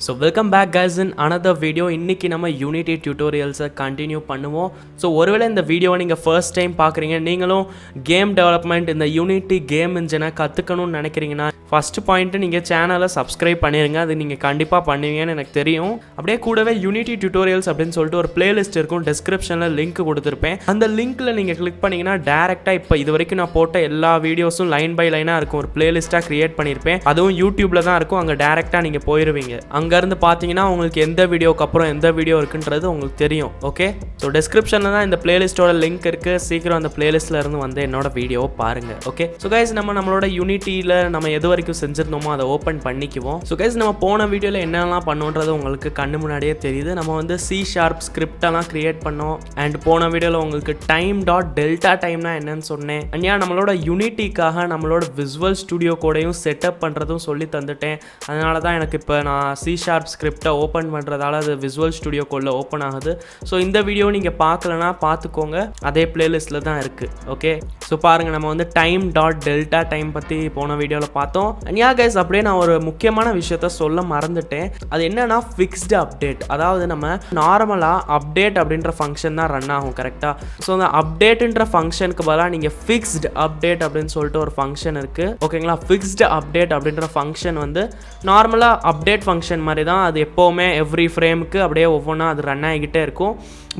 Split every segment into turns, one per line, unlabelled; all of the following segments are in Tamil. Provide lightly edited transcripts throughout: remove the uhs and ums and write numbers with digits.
So welcome back guys in another video. இன்னைக்கு நம்ம யூனிட்டி டியூட்டோரியல்ஸை கண்டினியூ பண்ணுவோம். ஸோ ஒருவேளை இந்த வீடியோவை நீங்கள் ஃபர்ஸ்ட் டைம் பார்க்குறீங்க, நீங்களும் கேம் டெவலப்மெண்ட் இந்த யூனிட்டி கேம் இன்ஜினை கற்றுக்கணும்னு நினைக்கிறீங்கன்னா ஃபஸ்ட்டு பாயிண்ட்டு நீங்கள் சேனலை சப்ஸ்கிரைப் பண்ணிடுங்க. அது நீங்கள் கண்டிப்பாக பண்ணுவீங்கன்னு எனக்கு தெரியும். அப்படியே கூடவே யூனிட்டி டியூட்டோரியல்ஸ் அப்படின்னு சொல்லிட்டு ஒரு பிளேலிஸ்ட் இருக்கும், டிஸ்கிரிப்ஷனில் லிங்க் கொடுத்துருப்பேன். அந்த லிங்க்கில் நீங்கள் கிளிக் பண்ணிங்கன்னா டேரெக்டாக இப்போ இது வரைக்கும் நான் போட்ட எல்லா வீடியோஸும் லைன் பை லைனாக இருக்கும், ஒரு பிளேலிஸ்ட்டாக க்ரியேட் பண்ணியிருப்பேன். அதுவும் யூடியூப்பில் தான் இருக்கும். அங்கே டேரெக்டாக நீங்கள் போயிடுவீங்க. அங்கேருந்து பார்த்தீங்கன்னா உங்களுக்கு எந்த வீடியோக்கு அப்புறம் எந்த வீடியோ இருக்குன்றது உங்களுக்கு தெரியும். ஓகே, ஸோ டிஸ்கிரிப்ஷனில் தான் இந்த பிளேலிஸ்ட்டோட லிங்க் இருக்குது. சீக்கிரம் அந்த பிளேலிஸ்ட்டில் இருந்து வந்து என்னோட வீடியோவை பாருங்கள். ஓகே, ஸோ கைஸ் நம்மளோட யூனிட்டியில் நம்ம எது வரைக்கும் செஞ்சிருந்தோமோ அதை ஓப்பன் பண்ணிக்குவோம். ஸோ கைஸ் நம்ம போன வீடியோவில் என்னெல்லாம் பண்ணுன்றது உங்களுக்கு கண்ணு முன்னாடியே தெரியுது. நம்ம வந்து C# ஸ்கிரிப்டெல்லாம் கிரியேட் பண்ணோம். அண்ட் போன வீடியோவில் உங்களுக்கு time.delta டைம்னா என்னன்னு சொன்னேன். அண்ட் நம்மளோட யூனிட்டிக்காக நம்மளோட விசுவல் ஸ்டுடியோ கோடையும் செட்டப் பண்ணுறதும் சொல்லி தந்துட்டேன். அதனால தான் எனக்கு இப்போ நான் C# ஸ்கிரிப்டை ஓப்பன் பண்ணுறதால அது விசுவல் ஸ்டுடியோ கோடில் ஓப்பன் ஆகுது. ஸோ இந்த வீடியோ நீங்கள் பார்க்கலன்னா பார்த்துக்கோங்க, அதே பிளேலிஸ்ட்டில் தான் இருக்குது. ஓகே, ஸோ பாருங்கள், நம்ம வந்து time.delta டைம் பற்றி போன வீடியோவில் பார்த்தோம். அண்ட் கைஸ் அப்படியே நான் ஒரு முக்கியமான விஷயத்த சொல்ல மறந்துட்டேன். அது என்னன்னா ஃபிக்ஸ்டு அப்டேட். அதாவது நம்ம நார்மலாக அப்டேட் அப்படின்ற ஃபங்க்ஷன் தான் ரன் ஆகும், கரெக்டாக? ஸோ அந்த அப்டேட்ன்ற ஃபங்க்ஷனுக்கு பதிலாக நீங்கள் ஃபிக்ஸ்டு அப்டேட் அப்படின்னு சொல்லிட்டு ஒரு ஃபங்க்ஷன் இருக்குது. ஓகேங்களா? ஃபிக்ஸ்டு அப்டேட் அப்படின்ற ஃபங்க்ஷன் வந்து நார்மலாக அப்டேட் ஃபங்க்ஷன் மாதிரி தான். அது எப்போவுமே எவ்ரி ஃப்ரேமுக்கு அப்படியே ஒவ்வொன்றா அது ரன் ஆகிக்கிட்டே இருக்கும்.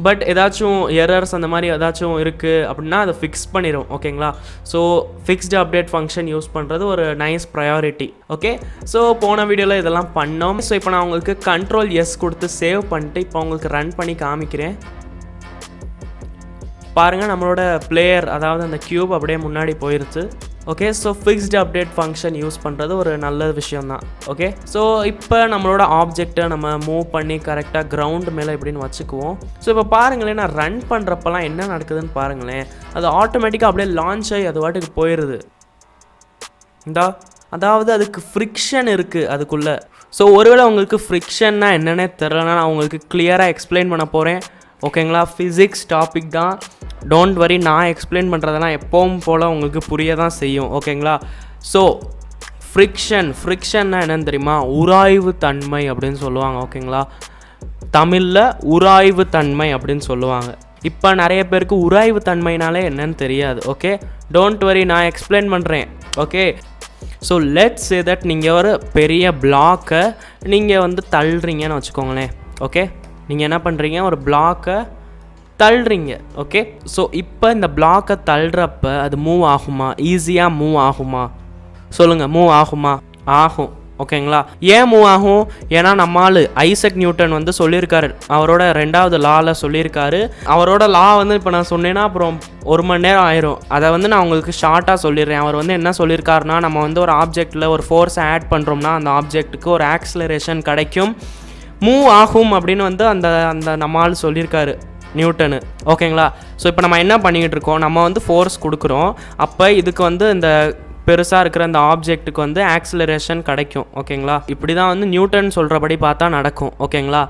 பட் ஏதாச்சும் எரர்ஸ் அந்த மாதிரி ஏதாச்சும் இருக்குது அப்படின்னா அதை ஃபிக்ஸ் பண்ணிடும். ஓகேங்களா? So fixed update function use பண்ணுறது ஒரு நைஸ் ப்ரையாரிட்டி. ஓகே, ஸோ போன வீடியோவில் இதெல்லாம் பண்ணோம். ஸோ இப்போ நான் உங்களுக்கு Ctrl+S கொடுத்து சேவ் பண்ணிட்டு இப்போ உங்களுக்கு ரன் பண்ணி காமிக்கிறேன். பாருங்கள், நம்மளோட பிளேயர் அதாவது அந்த கியூப் அப்படியே முன்னாடி போயிருச்சு. Okay, so fixed update function use பண்ணுறது ஒரு நல்ல விஷயந்தான். ஓகே, ஸோ இப்போ நம்மளோட ஆப்ஜெக்டை நம்ம மூவ் பண்ணி கரெக்டாக கிரவுண்ட் மேலே எப்படின்னு வச்சுக்குவோம். ஸோ இப்போ பாருங்களேன், நான் ரன் பண்ணுறப்பெல்லாம் என்ன நடக்குதுன்னு பாருங்களேன். அது ஆட்டோமேட்டிக்காக அப்படியே லான்ச் ஆகி அது வாட்டுக்கு போயிடுது. அதாவது அதுக்கு ஃப்ரிக்ஷன் இருக்குது அதுக்குள்ளே. ஸோ ஒருவேளை உங்களுக்கு ஃப்ரிக்ஷன்னா என்னென்னே தெரிலனா நான் உங்களுக்கு கிளியராக எக்ஸ்பிளைன் பண்ண போகிறேன். ஓகேங்களா? ஃபிசிக்ஸ் டாபிக் தான், டோன்ட் வரி. நான் எக்ஸ்பிளைன் பண்ணுறதெல்லாம் எப்பவும் போல் உங்களுக்கு புரிய தான் செய்யும். ஓகேங்களா? ஸோ ஃப்ரிக்ஷன்னா என்னன்னு தெரியுமா? உராய்வு தன்மை அப்படின்னு சொல்லுவாங்க. ஓகேங்களா? தமிழில் உராய்வு தன்மை அப்படின்னு சொல்லுவாங்க. இப்போ நிறைய பேருக்கு உராய்வு தன்மைனாலே என்னன்னு தெரியாது. ஓகே, டோன்ட் வரி, நான் எக்ஸ்பிளைன் பண்ணுறேன். Okay, so let's say that நீங்கள் ஒரு பெரிய பிளாக்கை நீங்கள் வந்து தள்ளுறீங்கன்னு வச்சுக்கோங்களேன். ஓகே, நீங்கள் என்ன பண்ணுறீங்க, ஒரு பிளாக்கை தள்ளுறீங்க. ஓகே, ஸோ இப்போ இந்த பிளாக்கை தள்ளுறப்ப அது மூவ் ஆகுமா? ஈஸியாக மூவ் ஆகுமா? சொல்லுங்கள், மூவ் ஆகுமா? ஆகும். ஓகேங்களா? ஏன் மூவ் ஆகும்? ஏன்னா நம்மால் ஐசக் நியூட்டன் வந்து சொல்லியிருக்காரு, அவரோட 2வது லாவில் சொல்லியிருக்காரு. அவரோட லா வந்து இப்போ நான் சொன்னேன்னா அப்புறம் 1 மணி நேரம் ஆயிரும். அதை வந்து நான் உங்களுக்கு ஷார்ட்டாக சொல்லிடுறேன். அவர் வந்து என்ன சொல்லியிருக்காருன்னா, நம்ம வந்து ஒரு ஆப்ஜெக்டில் ஒரு ஃபோர்ஸை ஆட் பண்ணுறோம்னா அந்த ஆப்ஜெக்ட்டுக்கு ஒரு ஆக்சிலரேஷன் கிடைக்கும், மூவ் ஆகும் அப்படின்னு வந்து அந்த நம்மால் சொல்லியிருக்காரு, நியூட்டனு. ஓகேங்களா? ஸோ இப்போ நம்ம என்ன பண்ணிக்கிட்டு இருக்கோம், நம்ம வந்து ஃபோர்ஸ் கொடுக்குறோம். அப்போ இதுக்கு வந்து இந்த பெருசாக இருக்கிற அந்த ஆப்ஜெக்ட்டுக்கு வந்து ஆக்சிலரேஷன் கிடைக்கும். ஓகேங்களா? இப்படி தான் வந்து நியூட்டன் சொல்கிறபடி பார்த்தா நடக்கும். ஓகேங்களா?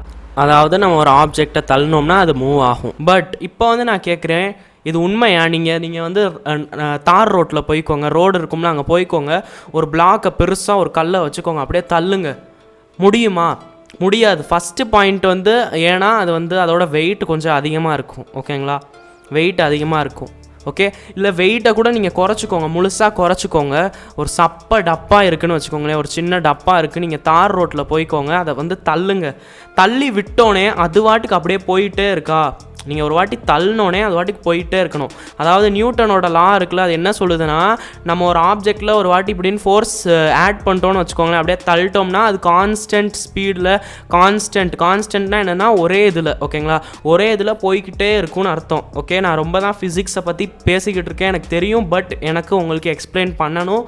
அதாவது நம்ம ஒரு ஆப்ஜெக்டை தள்ளினோம்னா அது மூவ் ஆகும். பட் இப்போ வந்து நான் கேட்குறேன், இது உண்மையா? நீங்கள் வந்து தார் ரோட்டில் போய்க்கோங்க, ரோடு இருக்கும்ல, அங்கே போய்க்கோங்க, ஒரு பிளாக்கை பெருசாக ஒரு கல்லை வச்சுக்கோங்க, அப்படியே தள்ளுங்க, முடியுமா? முடியாது. ஃபஸ்ட்டு பாயிண்ட் வந்து ஏன்னா அது வந்து அதோட வெயிட் கொஞ்சம் அதிகமாக இருக்கும். ஓகேங்களா? வெயிட் அதிகமாக இருக்கும். ஓகே, இல்லை வெயிட்டை கூட நீங்கள் குறைச்சிக்கோங்க, முழுசாக குறைச்சிக்கோங்க. ஒரு சப்பை டப்பா இருக்குதுன்னு வச்சுக்கோங்களேன், ஒரு சின்ன டப்பா இருக்குது, நீங்கள் தார் ரோட்டில் போய்க்கோங்க, அதை வந்து தள்ளுங்க. தள்ளி விட்டோன்னே அது வாட்டுக்கு அப்படியே போயிட்டே இருக்கா? நீங்கள் ஒரு வாட்டி தள்ளினோடனே அது வாட்டிக்கு போயிட்டே இருக்கணும். அதாவது நியூட்டனோட லா இருக்குல்ல, அது என்ன சொல்லுதுன்னா, நம்ம ஒரு ஆப்ஜெக்டில் ஒரு வாட்டி இப்படின்னு ஃபோர்ஸ் ஆட் பண்ணிட்டோன்னு வச்சுக்கோங்களேன், அப்படியே தள்ளிட்டோம்னா அது கான்ஸ்டன்ட் ஸ்பீடில், கான்ஸ்டன்ட்னா என்னென்னா ஒரே இதில், ஓகேங்களா, ஒரே இதில் போய்கிட்டே இருக்கும்னு அர்த்தம். ஓகே, நான் ரொம்ப தான் ஃபிசிக்ஸை பற்றி பேசிக்கிட்டு இருக்கேன், எனக்கு தெரியும். பட் எனக்கு உங்களுக்கு எக்ஸ்பிளைன் பண்ணணும்,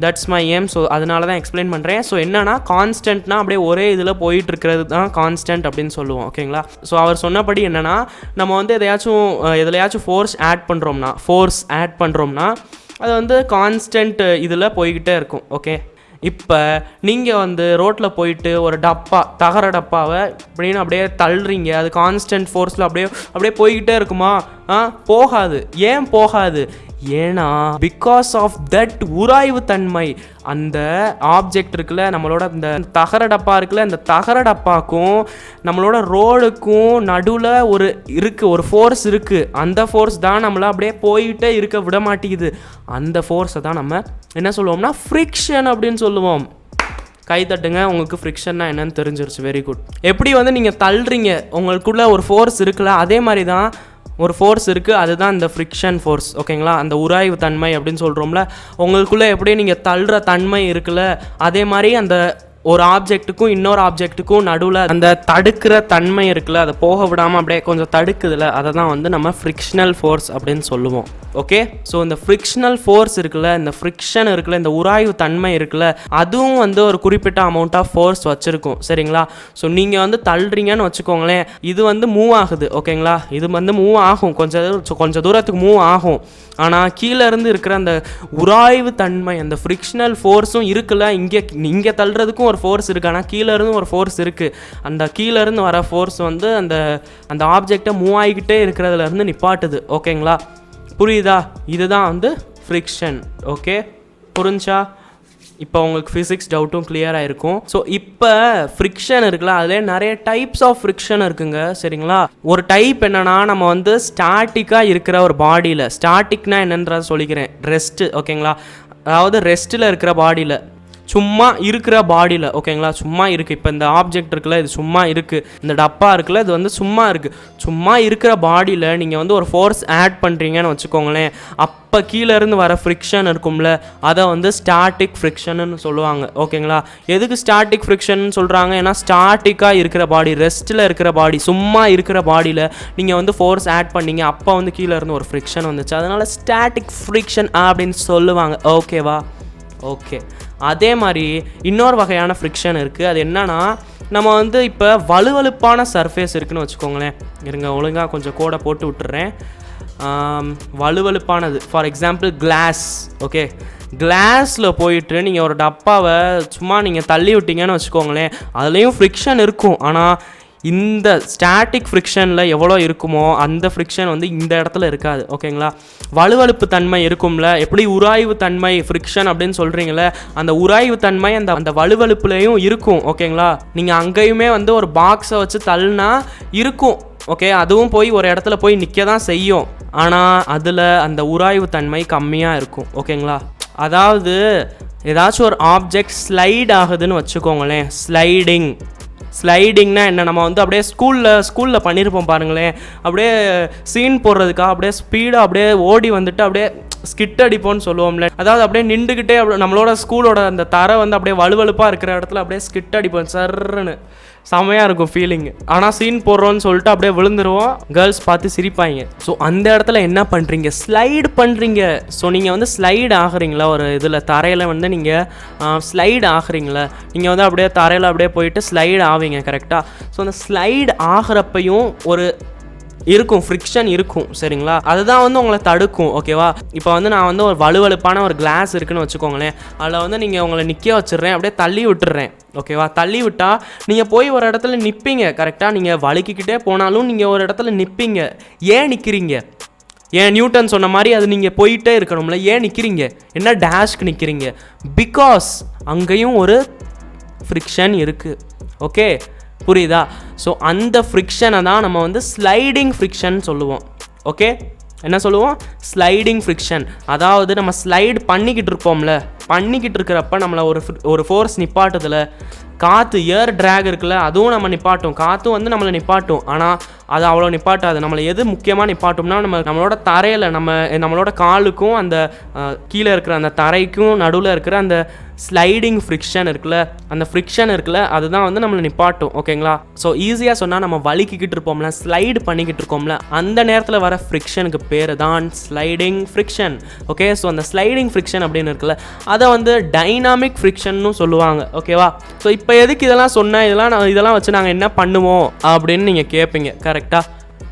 தட்ஸ் மை ஏம். ஸோ அதனால தான் எக்ஸ்பிளைன் பண்ணுறேன். ஸோ என்னன்னா, கான்ஸ்டன்ட்னா அப்படியே ஒரே இதில் போயிட்டுருக்கிறது தான் கான்ஸ்டன்ட் அப்படின்னு சொல்லுவோம். ஓகேங்களா? ஸோ அவர் சொன்னபடி என்னென்னா, நம்ம வந்து எதுலையாச்சும் ஃபோர்ஸ் ஆட் பண்ணுறோம்னா அது வந்து கான்ஸ்டன்ட் இதில் போய்கிட்டே இருக்கும். ஓகே, இப்போ நீங்கள் வந்து ரோட்டில் போயிட்டு ஒரு தகர டப்பாவை அப்படின்னு அப்படியே தள்ளுறீங்க, அது கான்ஸ்டன்ட் ஃபோர்ஸில் அப்படியே போய்கிட்டே இருக்குமா? போகாது. ஏன் போகாது? ஏன்னா பிகாஸ் ஆஃப் தட் உராய்வு தன்மை, அந்த ஆப்ஜெக்ட் இருக்குல்ல, நம்மளோட இந்த தகர டப்பா இருக்குல்ல, இந்த தகர டப்பாக்கும் நம்மளோட ரோடுக்கும் நடுவில் ஒரு ஃபோர்ஸ் இருக்குது. அந்த ஃபோர்ஸ் தான் நம்மளை அப்படியே போயிட்டே இருக்க விட மாட்டேங்குது. அந்த ஃபோர்ஸை தான் நம்ம என்ன சொல்லுவோம்னா ஃப்ரிக்ஷன் அப்படின்னு சொல்லுவோம். கை தட்டுங்க, உங்களுக்கு ஃப்ரிக்ஷன்னா என்னன்னு தெரிஞ்சிருச்சு. Very good. எப்படி வந்து நீங்கள் தள்ளுறீங்க, உங்களுக்குள்ள ஒரு ஃபோர்ஸ் இருக்குல்ல, அதே மாதிரி தான் ஒரு ஃபோர்ஸ் இருக்குது, அதுதான் இந்த ஃப்ரிக்ஷன் ஃபோர்ஸ். ஓகேங்களா? அந்த உராய்வு தன்மை அப்படின்னு சொல்கிறோம்ல, உங்களுக்குள்ளே எப்படி நீங்கள் தள்ளுற தன்மை இருக்குல்ல, அதே மாதிரி அந்த ஒரு ஆப்ஜெக்ட்டுக்கும் இன்னொரு ஆப்ஜெக்ட்டுக்கும் நடுவில் அந்த தடுக்கிற தன்மை இருக்குல்ல, அதை போக விடாமல் அப்படியே கொஞ்சம் தடுக்குதுல, அதை தான் வந்து நம்ம ஃப்ரிக்ஷனல் ஃபோர்ஸ் அப்படின்னு சொல்லுவோம். ஓகே, ஸோ இந்த ஃப்ரிக்ஷனல் ஃபோர்ஸ் இருக்குல்ல, இந்த ஃப்ரிக்ஷன் இருக்குல்ல, இந்த உராய்வு தன்மை இருக்குல்ல, அதுவும் வந்து ஒரு குறிப்பிட்ட அமௌண்ட் ஆஃப் ஃபோர்ஸ் வச்சுருக்கும். சரிங்களா? ஸோ நீங்கள் வந்து தள்ளுறீங்கன்னு வச்சுக்கோங்களேன், இது வந்து மூவ் ஆகுது. ஓகேங்களா? இது வந்து மூவ் ஆகும், கொஞ்சம் தூரத்துக்கு மூவ் ஆகும். ஆனால் கீழே இருந்து இருக்கிற அந்த உராய்வு தன்மை, அந்த ஃப்ரிக்ஷனல் ஃபோர்ஸும் இருக்குல்ல, இங்கே தள்ளுறதுக்கும் ஒரு ஃபோர்ஸ் இருக்குது, ஆனால் கீழே இருந்து ஒரு ஃபோர்ஸ் இருக்குது. அந்த கீழே இருந்து வர ஃபோர்ஸ் வந்து அந்த ஆப்ஜெக்டை மூவ் ஆகிக்கிட்டே இருக்கிறதுலேருந்து நிப்பாட்டுது. ஓகேங்களா? புரியுதா? இதுதான் வந்து ஃப்ரிக்ஷன். ஓகே, புரிஞ்சா? இப்போ உங்களுக்கு ஃபிசிக்ஸ் டவுட்டும் கிளியராக இருக்கும். ஸோ இப்போ ஃப்ரிக்ஷன் இருக்குல்ல, அதிலே நிறைய டைப்ஸ் ஆஃப் ஃப்ரிக்ஷன் இருக்குங்க. சரிங்களா? ஒரு டைப் என்னென்னா, நம்ம வந்து ஸ்டாட்டிக்காக இருக்கிற ஒரு பாடியில், ஸ்டாட்டிக்னா என்னன்றதை சொல்லிக்கிறேன், ரெஸ்ட்டு. ஓகேங்களா? அதாவது ரெஸ்ட்டில் இருக்கிற பாடியில், சும்மா இருக்கிற பாடியில். ஓகேங்களா? சும்மா இருக்குது. இப்போ இந்த ஆப்ஜெக்ட் இருக்குல்ல, இது சும்மா இருக்குது. இந்த டப்பா இருக்குல்ல, இது வந்து சும்மா இருக்குது. சும்மா இருக்கிற பாடியில் நீங்கள் வந்து ஒரு ஃபோர்ஸ் ஆட் பண்ணுறீங்கன்னு வச்சுக்கோங்களேன், அப்போ கீழேருந்து வர ஃப்ரிக்ஷன் இருக்கும்ல, அதை வந்து ஸ்டாட்டிக் ஃப்ரிக்ஷன்னு சொல்லுவாங்க. ஓகேங்களா? எதுக்கு ஸ்டாட்டிக் ஃப்ரிக்ஷன் சொல்கிறாங்க? ஏன்னா ஸ்டாட்டிக்காக இருக்கிற பாடி, ரெஸ்ட்டில் இருக்கிற பாடி, சும்மா இருக்கிற பாடியில் நீங்கள் வந்து ஃபோர்ஸ் ஆட் பண்ணீங்க, அப்போ வந்து கீழேருந்து ஒரு ஃப்ரிக்ஷன் வந்துச்சு, அதனால் ஸ்டாட்டிக் ஃப்ரிக்ஷன் அப்படின்னு சொல்லுவாங்க. ஓகேவா? ஓகே. அதே மாதிரி இன்னொரு வகையான ஃப்ரிக்ஷன் இருக்குது. அது என்னன்னா, நம்ம வந்து இப்போ வலுவழுப்பான சர்ஃபேஸ் இருக்குதுன்னு வச்சுக்கோங்களேன். இருங்க, ஒழுங்காக கொஞ்சம் கோடை போட்டு விட்டுறேன். வலுவழுப்பானது, ஃபார் எக்ஸாம்பிள் கிளாஸ். ஓகே, கிளாஸில் போயிட்டு நீங்கள் ஒரு டப்பாவை சும்மா நீங்கள் தள்ளி விட்டீங்கன்னு வச்சுக்கோங்களேன், அதுலேயும் ஃப்ரிக்ஷன் இருக்கும். ஆனால் இந்த ஸ்டாட்டிக் ஃப்ரிக்ஷனில் எவ்வளோ இருக்குமோ அந்த ஃப்ரிக்ஷன் வந்து இந்த இடத்துல இருக்காது. ஓகேங்களா? வலுவழுப்பு தன்மை இருக்கும்ல, எப்படி உராய்வு தன்மை ஃப்ரிக்ஷன் அப்படின்னு சொல்கிறீங்களே, அந்த உராய்வு தன்மை அந்த வலுவழுப்புலையும் இருக்கும். ஓகேங்களா? நீங்கள் அங்கேயுமே வந்து ஒரு பாக்ஸை வச்சு தள்ளினா இருக்கும். ஓகே, அதுவும் போய் ஒரு இடத்துல போய் நிற்க தான் செய்யும். ஆனால் அதில் அந்த உராய்வு தன்மை கம்மியாக இருக்கும். ஓகேங்களா? அதாவது ஏதாச்சும் ஒரு ஆப்ஜெக்ட் ஸ்லைட் ஆகுதுன்னு வச்சுக்கோங்களேன், ஸ்லைடிங்னா என்ன, நம்ம வந்து அப்படியே ஸ்கூலில் பண்ணியிருப்போம் பாருங்களேன், அப்படியே சீன் போடுறதுக்காக அப்படியே ஸ்பீடாக அப்படியே ஓடி வந்துட்டு அப்படியே ஸ்கிட் அடிப்போம்னு சொல்லுவோம்ல, அதாவது அப்படியே நின்றுக்கிட்டே நம்மளோட ஸ்கூலோட அந்த தரை வந்து அப்படியே வலுவழுப்பாக இருக்கிற இடத்துல அப்படியே ஸ்கிட் அடிப்போம் சர்ன்னு. செமையாக இருக்கும் ஃபீலிங். ஆனால் சீன் போடுறோன்னு சொல்லிட்டு அப்படியே விழுந்துருவோம், கேர்ள்ஸ் பார்த்து சிரிப்பாங்க. ஸோ அந்த இடத்துல என்ன பண்ணுறீங்க, ஸ்லைடு பண்ணுறீங்க. ஸோ நீங்கள் வந்து ஸ்லைடு ஆகுறீங்களா, ஒரு இதில் தரையில் வந்து நீங்கள் ஸ்லைடு ஆகுறீங்களா, நீங்கள் வந்து அப்படியே தரையில் அப்படியே போயிட்டு ஸ்லைடு ஆவீங்க. கரெக்டாக? ஸோ அந்த ஸ்லைடு ஆகிறப்பையும் ஒரு இருக்கும், ஃப்ரிக்ஷன் இருக்கும். சரிங்களா? அதுதான் வந்து உங்களை தடுக்கும். ஓகேவா? இப்போ வந்து நான் வந்து ஒரு வலுவழுப்பான ஒரு கிளாஸ் இருக்குன்னு வச்சுக்கோங்களேன், அதில் வந்து நீங்கள் உங்களை நிற்க வச்சிடுறேன், அப்படியே தள்ளி விட்டுறேன். ஓகேவா? தள்ளி விட்டால் நீங்கள் போய் ஒரு இடத்துல நிற்பீங்க. கரெக்டாக? நீங்கள் வழுக்கிக்கிட்டே போனாலும் நீங்கள் ஒரு இடத்துல நிற்பீங்க. ஏன் நிற்கிறீங்க? ஏன் நியூட்டன் சொன்ன மாதிரி அது நீங்கள் போயிட்டே இருக்கணும்ல, ஏன் நிற்கிறீங்க? என்ன டேஷ்க்கு நிற்கிறீங்க? பிகாஸ் அங்கேயும் ஒரு ஃப்ரிக்ஷன் இருக்குது. ஓகே, புரியுதா? ஸோ அந்த ஃப்ரிக்ஷனை தான் நம்ம வந்து ஸ்லைடிங் ஃப்ரிக்ஷன் சொல்லுவோம். ஓகே, என்ன சொல்லுவோம்? Sliding friction. அதாவது நம்ம ஸ்லைடு பண்ணிக்கிட்டு இருக்கிறப்ப நம்மளை ஒரு ஃபோர்ஸ் நிப்பாட்டுதில், காற்று ஏர் ட்ராக் இருக்குல்ல, அதுவும் நம்ம நிப்பாட்டும், காற்றும் வந்து நம்மளை நிப்பாட்டும். ஆனால் அது அவ்வளோ நிப்பாட்டாது. நம்மளை எது முக்கியமாக நிப்பாட்டோம்னா, நம்மளோட தரையில் நம்மளோட காலுக்கும் அந்த கீழே இருக்கிற அந்த தரைக்கும் நடுவில் இருக்கிற அந்த ஸ்லைடிங் ஃப்ரிக்ஷன் இருக்குல்ல, அதுதான் வந்து நம்மளை நிப்பாட்டும். ஓகேங்களா? ஸோ ஈஸியாக சொன்னால், நம்ம வலிக்கிட்டு இருப்போம்ல, ஸ்லைடு பண்ணிக்கிட்டு இருக்கோம்ல, அந்த நேரத்தில் வர ஃப்ரிக்ஷனுக்கு பேர் தான் ஸ்லைடிங் ஃப்ரிக்ஷன். ஓகே, ஸோ அந்த ஸ்லைடிங் ஃப்ரிக்ஷன் அப்படின்னு இருக்குல்ல, அதை வந்து டைனாமிக் ஃப்ரிக்ஷன்னு சொல்லுவாங்க. ஓகேவா? ஸோ இப்போ எதுக்கு இதெல்லாம் சொன்னேன், இதெல்லாம் வச்சு நாங்கள் என்ன பண்ணுவோம் அப்படின்னு நீங்கள் கேட்பீங்க. கரெக்டாக?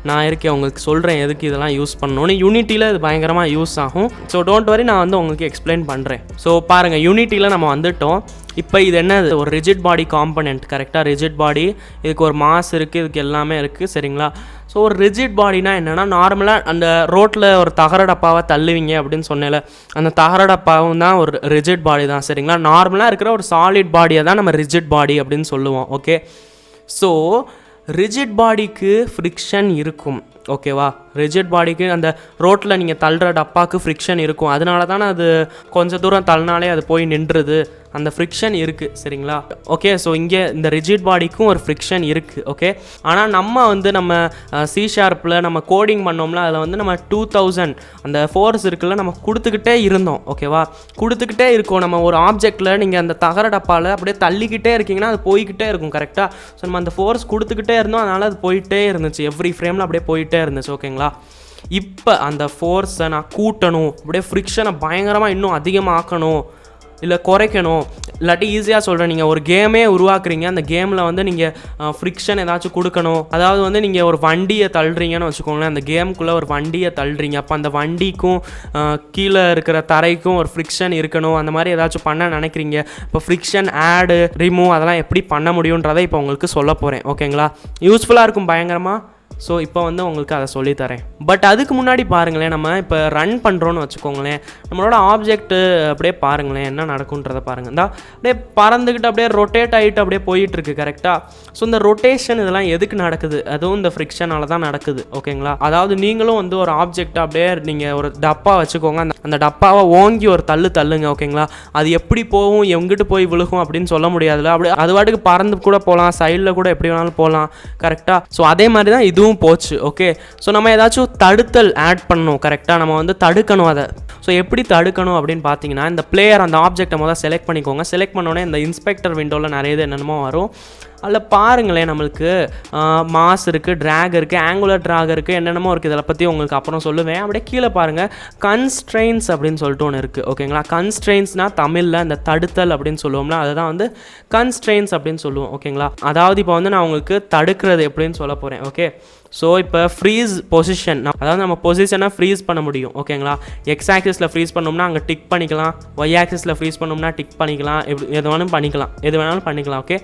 நான் இருக்கேன், உங்களுக்கு சொல்கிறேன் எதுக்கு இதெல்லாம் யூஸ் பண்ணணும்னு. யூனிட்டியில் இது பயங்கரமாக யூஸ் ஆகும். ஸோ டோன்ட் வரி, நான் வந்து உங்களுக்கு எக்ஸ்பிளைன் பண்ணுறேன். ஸோ பாருங்கள், யூனிட்டியில் நம்ம வந்துட்டோம். இப்போ இது என்னது, ஒரு ரிஜிட் பாடி காம்பனண்ட். கரெக்டாக, ரிஜிட் பாடி, இதுக்கு ஒரு மாஸ் இருக்குது, இதுக்கு எல்லாமே இருக்குது. சரிங்களா? ஸோ ஒரு ரிஜிட் பாடினா என்னென்னா, நார்மலாக அந்த ரோட்டில் ஒரு தகர டப்பாவை தள்ளுவீங்க அப்படின்னு சொன்னேன்ல, அந்த தகர டப்பாவும் தான் ஒரு ரிஜிட் பாடி தான். சரிங்களா? நார்மலாக இருக்கிற ஒரு சாலிட் பாடியை தான் நம்ம ரிஜிட் பாடி அப்படின்னு சொல்லுவோம். ஓகே, ஸோ ரிஜிட் பாடிக்கு ஃப்ரிக்ஷன் இருக்கும். ஓகேவா? ரிஜிட் பாடிக்கு அந்த ரோட்டில் நீங்கள் தள்ளுற டப்பாவுக்கு ஃப்ரிக்ஷன் இருக்கும். அதனால தானே அது கொஞ்சம் தூரம் தள்ளினாலே அது போய் நின்றுது. அந்த ஃப்ரிக்ஷன் இருக்குது. சரிங்களா? ஓகே, ஸோ இங்கே இந்த ரிஜிட் பாடிக்கும் ஒரு ஃப்ரிக்ஷன் இருக்குது. ஓகே, ஆனால் நம்ம C# நம்ம கோடிங் பண்ணோம்ல, அதில் வந்து நம்ம 2000 அந்த ஃபோர்ஸ் இருக்குல்ல, நம்ம கொடுத்துக்கிட்டே இருந்தோம். ஓகேவா? கொடுத்துக்கிட்டே இருக்கோம். நம்ம ஒரு ஆப்ஜெக்டில் நீங்கள் அந்த தகர டப்பாவில் அப்படியே தள்ளிக்கிட்டே இருக்கீங்கன்னா அது போய்கிட்டே இருக்கும். கரெக்டாக? ஸோ நம்ம அந்த ஃபோர்ஸ் கொடுத்துக்கிட்டே இருந்தோம், அதனால் அது போயிட்டே இருந்துச்சு. எவ்ரி ஃப்ரேமில் அப்படியே போயிட்டே இருந்துச்சு. ஓகேங்களா? இப்போ அந்த ஃபோர்ஸை நான் கூட்டணும், அப்படியே ஃப்ரிக்ஷனை பயங்கரமாக இன்னும் அதிகமாக்கணும், இல்லை குறைக்கணும். இல்லாட்டி ஈஸியாக சொல்கிறேன், நீங்கள் ஒரு கேமே உருவாக்குறீங்க, அந்த கேமில் வந்து நீங்கள் ஃப்ரிக்ஷன் ஏதாச்சும் கொடுக்கணும். அதாவது வந்து நீங்கள் ஒரு வண்டியை தள்ளுறீங்கன்னு வச்சுக்கோங்களேன், அந்த கேமுக்குள்ளே ஒரு வண்டியை தள்ளுறீங்க. அப்போ அந்த வண்டிக்கும் கீழே இருக்கிற தரைக்கும் ஒரு ஃப்ரிக்ஷன் இருக்கணும். அந்த மாதிரி ஏதாச்சும் பண்ண நினைக்கிறீங்க. இப்போ ஃப்ரிக்ஷன் ஆடு, ரிமூவ் அதெல்லாம் எப்படி பண்ண முடியுன்றதை இப்போ உங்களுக்கு சொல்ல போகிறேன். ஓகேங்களா? யூஸ்ஃபுல்லாக இருக்கும் பயங்கரமாக. ஸோ இப்போ வந்து உங்களுக்கு அதை சொல்லித்தரேன். பட் அதுக்கு முன்னாடி பாருங்களேன், நம்ம இப்போ ரன் பண்ணுறோன்னு வச்சுக்கோங்களேன், நம்மளோட ஆப்ஜெக்ட்டு அப்படியே பாருங்களேன் என்ன நடக்குன்றதை பாருங்கள். இந்த அப்படியே பறந்துக்கிட்டு அப்படியே ரொட்டேட் ஆகிட்டு அப்படியே போயிட்டுருக்கு. கரெக்டாக? ஸோ இந்த ரொட்டேஷன் இதெல்லாம் எதுக்கு நடக்குது? அதுவும் இந்த ஃப்ரிக்ஷனால் தான் நடக்குது. ஓகேங்களா? அதாவது நீங்களும் வந்து ஒரு ஆப்ஜெக்ட் அப்படியே நீங்கள் ஒரு டப்பா வச்சுக்கோங்க, அந்த டப்பாவை ஓங்கி ஒரு தள்ளுங்க. ஓகேங்களா? அது எப்படி போகும், எங்கிட்டு போய் விழுகும் அப்படின்னு சொல்ல முடியாதுல்ல. அப்படி அது வாட்டுக்கு பறந்து கூட போகலாம், சைடில் கூட எப்படி வேணாலும் போகலாம். கரெக்டாக? ஸோ அதே மாதிரி தான் இதுவும் போச்சு. ஓகே, ஸோ நம்ம ஏதாச்சும் தடுத்தல் ஆட் பண்ணணும். கரெக்டாக? நம்ம வந்து தடுக்கணும் அதை. ஸோ எப்படி தடுக்கணும் அப்படின்னு பார்த்தீங்கன்னா, இந்த பிளேயர் அந்த ஆப்ஜெக்டை முதல்ல செலக்ட் பண்ணிக்கோங்க. செலக்ட் பண்ணோடனே இந்த இன்ஸ்பெக்டர் விண்டோவில் நிறைய இது என்னென்னமோ வரும். அதில் பாருங்களேன், நம்மளுக்கு மாஸ் இருக்குது, ட்ராக் இருக்குது, ஆங்குலர் ட்ராக் இருக்குது, என்னென்னமோ இருக்குது. இதை பற்றி உங்களுக்கு அப்புறம் சொல்லுவேன். அப்படியே கீழே பாருங்கள், கன்ஸ்ட்ரெயின்ஸ் அப்படின்னு சொல்லிட்டு ஒன்று இருக்குது. ஓகேங்களா? கன்ஸ்ட்ரெயின்ஸ்னால் தமிழில் இந்த தடுத்தல் அப்படின்னு சொல்லுவோம்ல, அதுதான் வந்து கன்ஸ்ட்ரெயின்ஸ் அப்படின்னு சொல்லுவோம். ஓகேங்களா? அதாவது இப்போ வந்து நான் உங்களுக்கு தடுக்கிறது எப்படின்னு சொல்ல போகிறேன். ஓகே, ஸோ இப்போ ஃப்ரீஸ் பொசிஷன், அதாவது நம்ம பொசிஷனை ஃப்ரீஸ் பண்ண முடியும். ஓகேங்களா? எக்ஸ் ஆக்சிஸில் ஃப்ரீஸ் பண்ணோம்னா அங்கே டிக் பண்ணிக்கலாம், ஒய் ஆக்சிஸில் ஃப்ரீஸ் பண்ணோம்னா டிக் பண்ணிக்கலாம், எது வேணாலும் பண்ணிக்கலாம். ஓகே,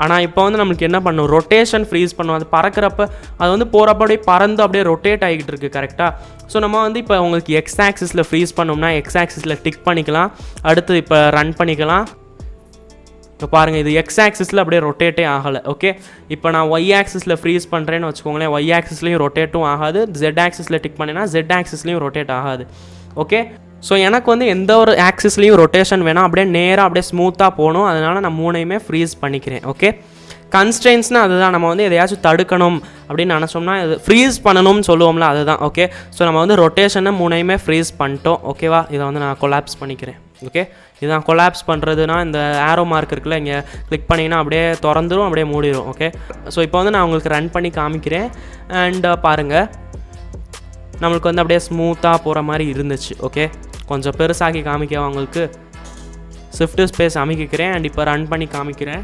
ஆனால் இப்போ வந்து நம்மளுக்கு என்ன பண்ணும், ரொட்டேஷன் ஃப்ரீஸ் பண்ணும். அது பறக்கிறப்ப அது வந்து போகிறப்ப அப்படியே பறந்து அப்படியே ரொட்டேட் ஆகிட்டு இருக்குது. கரெக்டாக? ஸோ நம்ம வந்து இப்போ உங்களுக்கு எக்ஸ் ஆக்சிஸில் ஃப்ரீஸ் பண்ணோம்னா எக்ஸ் ஆக்சிஸில் டிக் பண்ணிக்கலாம். அடுத்து இப்போ ரன் பண்ணிக்கலாம். இப்போ பாருங்கள், இது எக்ஸ் ஆக்சிஸில் அப்படியே ரொட்டேட்டே ஆகலை. ஓகே, இப்போ நான் ஒய் ஆக்சிஸில் ஃப்ரீஸ் பண்ணுறேன்னு வச்சுக்கோங்களேன், ஒய் ஆக்சிஸ்லையும் ரொட்டேட்டும் ஆகாது. ஜெட் ஆக்சிஸில் டிக் பண்ணினா ஜெட் ஆக்சிஸ்லையும் ரொட்டேட் ஆகாது. ஓகே, ஸோ எனக்கு வந்து எந்த ஒரு ஆக்சிஸ்லையும் ரொட்டேஷன் வேணாம், அப்படியே நேராக அப்படியே ஸ்மூத்தாக போகணும். அதனால் நான் மூணையுமே ஃப்ரீஸ் பண்ணிக்கிறேன். ஓகே, கன்ஸ்ட்ரெயின்ஸ்னால் அதுதான், நம்ம வந்து எதையாச்சும் தடுக்கணும் அப்படின்னு நினச்சோம்னா இது ஃப்ரீஸ் பண்ணணும்னு சொல்லுவோம்ல, அதுதான். ஓகே, ஸோ நம்ம வந்து ரொட்டேஷனை மூணையுமே ஃப்ரீஸ் பண்ணிட்டோம். ஓகேவா? இதை வந்து நான் கொலாப்ஸ் பண்ணிக்கிறேன். ஓகே, இதுதான் கொலாப்ஸ் பண்ணுறதுனா, இந்த ஆரோ மார்க் இருக்குல்ல, இங்கே கிளிக் பண்ணிங்கன்னா அப்படியே திறந்துடும், அப்படியே மூடிடும். ஓகே, ஸோ இப்போ வந்து நான் உங்களுக்கு ரன் பண்ணி காமிக்கிறேன். அண்ட் பாருங்கள், நம்மளுக்கு வந்து அப்படியே ஸ்மூத்தாக போகிற மாதிரி இருந்துச்சு. ஓகே, கொஞ்சம் பெருசாக்கி காமிக்கவா உங்களுக்கு, ஷிஃப்ட் ஸ்பேஸ் அமைக்கிறேன். அண்ட் இப்போ ரன் பண்ணி காமிக்கிறேன்.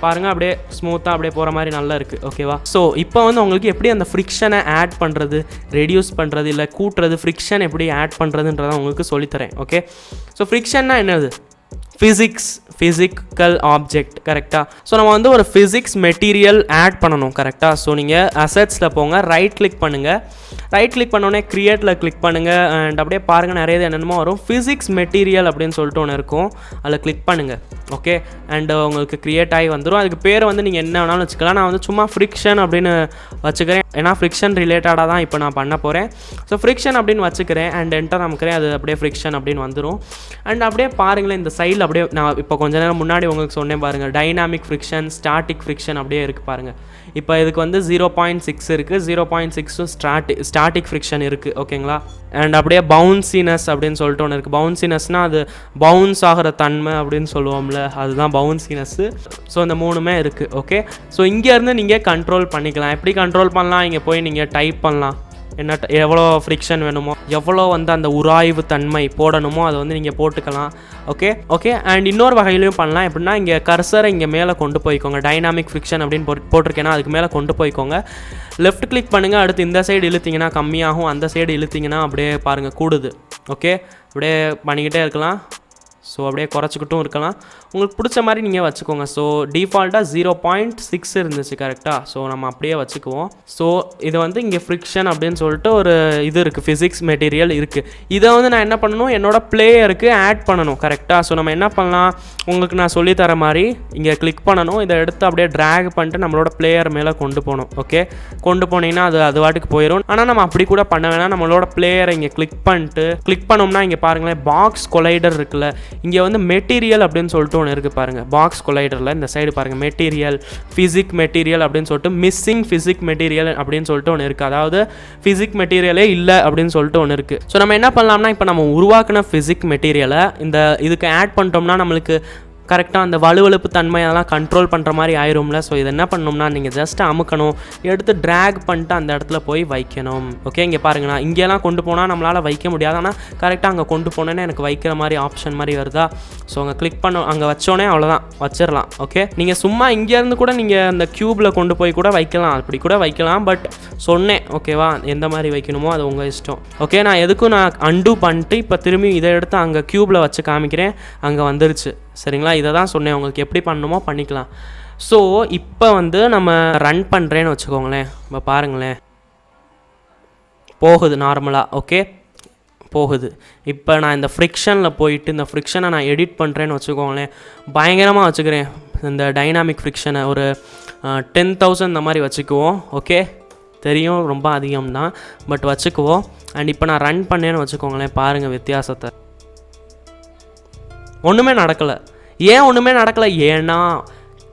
பாருங்கள், அப்படியே ஸ்மூத்தாக அப்படியே போகிற மாதிரி நல்லா இருக்குது. ஓகேவா? ஸோ இப்போ வந்து உங்களுக்கு எப்படி அந்த ஃப்ரிக்ஷனை ஆட் பண்ணுறது, ரெடியூஸ் பண்ணுறது, இல்லை கூட்டுறது, ஃப்ரிக்ஷன் எப்படி ஆட் பண்ணுறதுன்றதை உங்களுக்கு சொல்லித்தரேன். ஓகே, ஸோ ஃப்ரிக்ஷன்னா என்னது? Physical object. கரெக்டாக? ஸோ நம்ம வந்து ஒரு ஃபிசிக்ஸ் மெட்டீரியல் ஆட் பண்ணணும். கரெக்டாக? ஸோ நீங்கள் அசெட்ஸில் போங்க, ரைட் கிளிக் பண்ணுங்கள். ரைட் கிளிக் பண்ணோடனே க்ரியேட்டில் கிளிக் பண்ணுங்கள். அண்ட் அப்படியே பாருங்கள், நிறைய என்னென்னமோ வரும். ஃபிசிக்ஸ் மெட்டீரியல் அப்படின்னு சொல்லிட்டு ஒன்று இருக்கும், அதில் கிளிக் பண்ணுங்கள். ஓகே, அண்ட் உங்களுக்கு க்ரியேட் ஆகி வந்துடும். அதுக்கு பேர் வந்து நீங்கள் என்ன வேணாலும் வச்சுக்கலாம். நான் வந்து சும்மா ஃப்ரிக்ஷன் அப்படின்னு வச்சுக்கிறேன், ஏன்னா ஃப்ரிக்ஷன் ரிலேட்டடாக தான் இப்போ நான் பண்ண போகிறேன். ஸோ ஃப்ரிக்ஷன் அப்படின்னு வச்சுக்கிறேன். அண்ட் என்டர் நமக்கிறேன், அது அப்படியே ஃப்ரிக்ஷன் அப்படின்னு வந்துடும். அண்ட் அப்படியே பாருங்களேன், இந்த சைடில் அப்படியே நான் இப்போ கொஞ்ச நேரம் முன்னாடி உங்களுக்கு சொன்னேன் பாருங்கள், டைனாமிக் ஃப்ரிக்ஷன், ஸ்டாட்டிக் ஃப்ரிக்ஷன் அப்படியே இருக்குது பாருங்கள். இப்போ இதுக்கு வந்து 0.6 இருக்குது, 0.6 ஸ்டாட்டிக் ஃப்ரிக்ஷன் இருக்குது. ஓகேங்களா? அண்ட் அப்படியே பவுன்சினஸ் அப்படின்னு சொல்லிட்டு ஒன்று இருக்குது. பவுன்சினஸ்னால் அது பவுன்ஸ் ஆகிற தன்மை அப்படின்னு சொல்லுவோம்ல, அதுதான் பவுன்சினஸ்ஸு. ஸோ இந்த மூணுமே இருக்குது. ஓகே, ஸோ இங்கேருந்து நீங்கள் கண்ட்ரோல் பண்ணிக்கலாம். எப்படி கண்ட்ரோல் பண்ணலாம்? இங்கே போய் நீங்கள் டைப் பண்ணலாம், என்ன எவ்வளோ ஃப்ரிக்ஷன் வேணுமோ, எவ்வளோ வந்து அந்த உராய்வு தன்மை போடணுமோ அதை வந்து நீங்கள் போட்டுக்கலாம். ஓகே, அண்ட் இன்னொரு வகையிலையும் பண்ணலாம். எப்படின்னா, இங்கே கர்சரை இங்கே மேலே கொண்டு போய்க்கோங்க. டைனாமிக் ஃப்ரிக்ஷன் அப்படின்னு போட்டிருக்கேன்னா அதுக்கு மேலே கொண்டு போய்க்கோங்க. லெஃப்ட் கிளிக் பண்ணுங்கள். அடுத்து இந்த சைடு இழுத்திங்கன்னா கம்மியாகும், அந்த சைடு இழுத்திங்கன்னா அப்படியே பாருங்கள் கூடுது. ஓகே, அப்படியே பண்ணிக்கிட்டே இருக்கலாம். ஸோ அப்படியே குறைச்சிக்கிட்டும் இருக்கலாம், உங்களுக்கு பிடிச்ச மாதிரி நீங்கள் வச்சுக்கோங்க. ஸோ டிஃபால்ட்டாக 0.6 இருந்துச்சு கரெக்டாக. ஸோ நம்ம அப்படியே வச்சுக்குவோம். ஸோ இது வந்து இங்கே ஃப்ரிக்ஷன் அப்படின்னு சொல்லிட்டு ஒரு இது இருக்குது, ஃபிசிக்ஸ் மெட்டீரியல் இருக்குது. இதை வந்து நான் என்ன பண்ணணும், என்னோடய பிளேயருக்கு ஆட் பண்ணணும் கரெக்டாக. ஸோ நம்ம என்ன பண்ணலாம், உங்களுக்கு நான் சொல்லித்தர மாதிரி இங்கே கிளிக் பண்ணணும், இதை எடுத்து அப்படியே ட்ராக் பண்ணிட்டு நம்மளோட பிளேயர் மேலே கொண்டு போகணும். ஓகே, கொண்டு போனீங்கன்னா அது வாட்டுக்கு போயிடும். ஆனால் நம்ம அப்படி கூட பண்ண வேணாம், நம்மளோட பிளேயரை இங்கே கிளிக் பண்ணோம்னா இங்கே பாருங்களேன், பாக்ஸ் கொலைடர் இருக்குல்ல, இங்கே வந்து மெட்டீரியல் அப்படின்னு சொல்லிட்டு ஒன்று இருக்குது பாருங்கள். பாக்ஸ் கொலைடரில் இந்த சைடு பாருங்கள், மெட்டீரியல், ஃபிசிக் மெட்டீரியல் அப்படின்னு சொல்லிட்டு மிஸ்ஸிங் ஃபிசிக் மெட்டீரியல் அப்படின்னு சொல்லிட்டு ஒன்று இருக்குது. அதாவது ஃபிசிக் மெட்டீரியலே இல்லை அப்படின்னு சொல்லிட்டு ஒன்று இருக்குது. ஸோ நம்ம என்ன பண்ணலாம்னா, இப்போ நம்ம உருவாக்கின ஃபிசிக் மெட்டீரியலை இந்த இதுக்கு ஆட் பண்ணிட்டோம்னா நம்மளுக்கு கரெக்டாக அந்த வலுவழுப்பு தன்மை அதெல்லாம் கண்ட்ரோல் பண்ணுற மாதிரி ஆயிரும்ல. ஸோ இது என்ன பண்ணணும்னா, நீங்கள் ஜஸ்ட் அமுக்கணும், எடுத்து ட்ராக் பண்ணிட்டு அந்த இடத்துல போய் வைக்கணும். ஓகே, இங்கே பாருங்கண்ணா, இங்கேலாம் கொண்டு போனால் நம்மளால் வைக்க முடியாது, ஆனால் கரெக்டாக அங்கே கொண்டு போனேன்னா எனக்கு வைக்கிற மாதிரி ஆப்ஷன் மாதிரி வருதா. ஸோ அங்கே கிளிக் பண்ண, அங்கே வச்சோடனே அவ்வளோதான், வச்சிடலாம். ஓகே, நீங்கள் சும்மா இங்கேருந்து கூட நீங்கள் அந்த க்யூப்பில் கொண்டு போய் கூட வைக்கலாம், அப்படி கூட வைக்கலாம். பட் சொன்னேன் ஓகேவா, எந்த மாதிரி வைக்கணுமோ அது உங்கள் இஷ்டம். ஓகே, நான் எதுக்கும் நான் அன்டூ பண்ணிட்டு இப்போ திரும்பி இதை எடுத்து அங்கே க்யூப்பில் வச்சு காமிக்கிறேன், அங்கே வந்துருச்சு. சரிங்களா, இதை தான் சொன்னேன், உங்களுக்கு எப்படி பண்ணணுமோ பண்ணிக்கலாம். ஸோ இப்போ வந்து நம்ம ரன் பண்ணுறேன்னு வச்சுக்கோங்களேன், இப்போ பாருங்களேன் போகுது நார்மலாக. ஓகே, போகுது. இப்போ நான் இந்த ஃப்ரிக்ஷனில் போயிட்டு இந்த ஃப்ரிக்ஷனை நான் எடிட் பண்ணுறேன்னு வச்சுக்கோங்களேன், பயங்கரமாக வச்சுக்கிறேன். இந்த டைனாமிக் ஃப்ரிக்ஷனை ஒரு 10,000 இந்த மாதிரி வச்சுக்குவோம். ஓகே, தெரியும் ரொம்ப அதிகம் தான், பட் வச்சுக்குவோம். அண்ட் இப்போ நான் ரன் பண்ணேன்னு வச்சுக்கோங்களேன், பாருங்கள் வித்தியாசத்தை. ஒன்றுமே நடக்கலை. ஏன் ஒன்றுமே நடக்கலை? ஏன்னா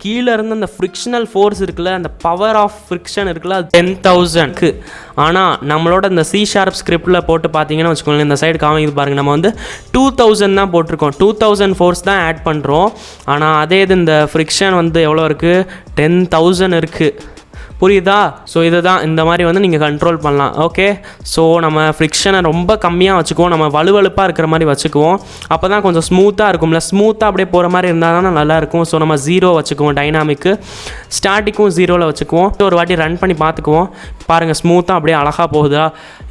கீழே இருந்து அந்த ஃப்ரிக்ஷனல் ஃபோர்ஸ் இருக்குல்ல, அந்த பவர் ஆஃப் ஃப்ரிக்ஷன் இருக்குல்ல, 10,000க்கு. ஆனால் நம்மளோட இந்த C# ஸ்கிரிப்டில் போட்டு பார்த்தீங்கன்னா வச்சுக்கோங்களேன், இந்த சைடு காமிக்குது பாருங்கள், நம்ம வந்து 2,000 தான் போட்டிருக்கோம், 2,000 ஃபோர்ஸ் தான் ஆட் பண்ணுறோம். ஆனால் அதே இது இந்த ஃப்ரிக்ஷன் வந்து எவ்வளோ இருக்குது, 10,000 இருக்குது. புரியுதா? ஸோ இதை தான் இந்த மாதிரி வந்து நீங்கள் கண்ட்ரோல் பண்ணலாம். ஓகே, ஸோ நம்ம ஃப்ரிக்ஷனை ரொம்ப கம்மியாக வச்சுக்குவோம், நம்ம வலுவழுப்பாக இருக்கிற மாதிரி வச்சுக்குவோம். அப்போ தான் கொஞ்சம் ஸ்மூத்தாக இருக்கும்ல, ஸ்மூத்தாக அப்படியே போகிற மாதிரி இருந்தால் தான் நல்லாயிருக்கும். ஸோ நம்ம 0 வச்சுக்குவோம், டைனாமிக்கு ஸ்டாட்டிக்கும் 0ல் வச்சுக்குவோம். ஒரு வாட்டி ரன் பண்ணி பார்த்துக்குவோம், பாருங்கள் ஸ்மூத்தாக அப்படியே அழகாக போகுதா.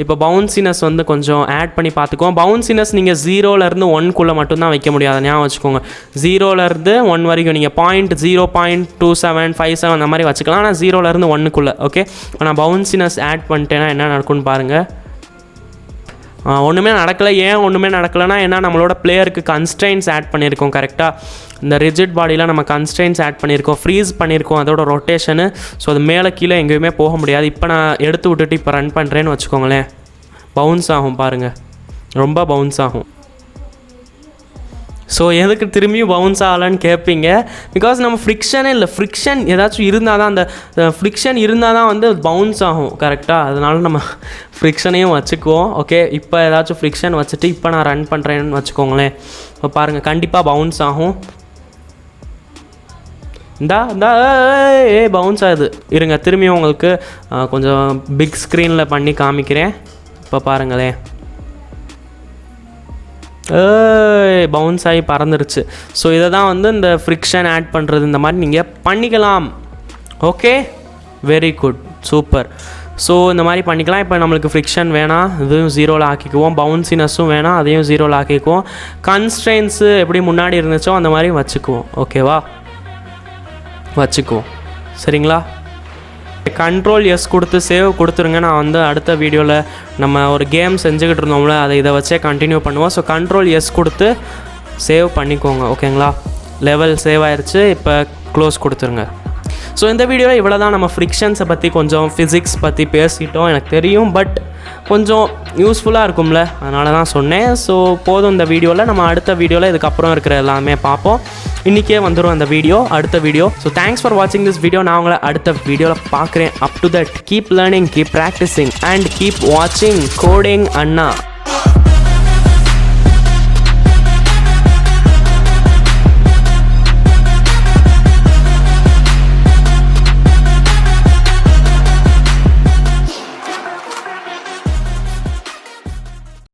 இப்போ பவுன்சினஸ் வந்து கொஞ்சம் ஆட் பண்ணி பார்த்துக்குவோம். பவுன்சினஸ் நீங்கள் 0லேருந்து 1க்குள்ளே மட்டும்தான் வைக்க முடியாது, ஞாபகம் வச்சுக்கோங்க. 0லேருந்து 1 வரைக்கும் நீங்கள் 0.2757 அந்த மாதிரி வச்சுக்கலாம், ஆனால் 0லேருந்து 1க்குள்ளே. ஓகே, இப்போ நான் பவுன்சினஸ் ஆட் பண்ணிட்டேன்னா என்ன நடக்கும்னு பாருங்கள். ஒன்றுமே நடக்கலை. ஏன் ஒன்றுமே நடக்கலைன்னா, ஏன்னா நம்மளோட பிளேயருக்கு கன்ஸ்ட்ரெயின்ஸ் ஆட் பண்ணியிருக்கோம் கரெக்டாக. இந்த ரிஜிட் பாடியில் நம்ம கன்ஸ்ட்ரெயின்ஸ் ஆட் பண்ணியிருக்கோம், ஃப்ரீஸ் பண்ணியிருக்கோம் அதோட ரொட்டேஷனு. ஸோ அது மேலே கீழே எங்கேயுமே போக முடியாது. இப்போ நான் எடுத்து விட்டுட்டு இப்போ ரன் பண்ணுறேன்னு வச்சுக்கோங்களேன், பவுன்ஸ் ஆகும் பாருங்கள், ரொம்ப பவுன்ஸ் ஆகும். ஸோ எதுக்கு திரும்பியும் பவுன்ஸ் ஆகலான்னு கேட்பீங்க, பிகாஸ் நம்ம ஃப்ரிக்ஷனே இல்லை, ஃப்ரிக்ஷன் ஏதாச்சும் இருந்தால் தான், அந்த ஃப்ரிக்ஷன் இருந்தால் தான் வந்து பவுன்ஸ் ஆகும் கரெக்டாக. அதனால நம்ம ஃப்ரிக்ஷனையும் வச்சுக்குவோம். ஓகே, இப்போ ஏதாச்சும் ஃப்ரிக்ஷன் வச்சுட்டு இப்போ நான் ரன் பண்ணுறேன்னு வச்சுக்கோங்களேன், இப்போ பாருங்கள் கண்டிப்பாக பவுன்ஸ் ஆகும். பவுன்ஸ் ஆகுது. இருங்க திரும்பியும் உங்களுக்கு கொஞ்சம் பிக் ஸ்க்ரீனில் பண்ணி காமிக்கிறேன். இப்போ பாருங்களேன், பவுன்ஸ் ஆகி பறந்துருச்சு. ஸோ இதை தான் வந்து இந்த ஃப்ரிக்ஷன் ஆட் பண்ணுறது, இந்த மாதிரி நீங்கள் பண்ணிக்கலாம். Okay, very good, super. So இந்த மாதிரி பண்ணிக்கலாம். இப்போ நம்மளுக்கு ஃப்ரிக்ஷன் வேணாம், இதுவும் 0ல் ஆக்கிக்குவோம். பவுன்சினஸும் வேணாம், அதையும் 0ல் ஆக்கிக்குவோம். கன்ஸ்ட்ரெயின்ஸு எப்படி முன்னாடி இருந்துச்சோ அந்த மாதிரி வச்சுக்குவோம். ஓகேவா, வச்சுக்குவோம். சரிங்களா, கண்ட்ரோல் எஸ் கொடுத்து சேவ் கொடுத்துருங்க. நான் வந்து அடுத்த வீடியோவில் நம்ம ஒரு கேம் செஞ்சுக்கிட்டு இருந்தோம்ல, அதை இதை வச்சே கண்டினியூ பண்ணுவோம். ஸோ கண்ட்ரோல் எஸ் கொடுத்து சேவ் பண்ணிக்கோங்க. ஓகேங்களா, லெவல் சேவ் ஆயிடுச்சு. இப்போ க்ளோஸ் கொடுத்துருங்க. ஸோ இந்த வீடியோவில் இவ்வளோ தான். நம்ம ஃப்ரிக்ஷன்ஸை பற்றி கொஞ்சம் ஃபிசிக்ஸ் பற்றி பேசிட்டோம், எனக்கு தெரியும், பட் கொஞ்சம் யூஸ்ஃபுல்லாக இருக்கும்ல, அதனால தான் சொன்னேன். ஸோ போதும் இந்த வீடியோவில். நம்ம அடுத்த வீடியோவில் இதுக்கப்புறம் இருக்கிற எல்லாமே பார்ப்போம். இன்றைக்கே வந்துடும் அந்த வீடியோ, அடுத்த வீடியோ. ஸோ தேங்க்ஸ் ஃபார் வாட்சிங் திஸ் வீடியோ. நான் உங்களை அடுத்த வீடியோவில் பார்க்குறேன். Up to that keep learning, keep practising and keep வாட்சிங் கோடிங் அண்ணா.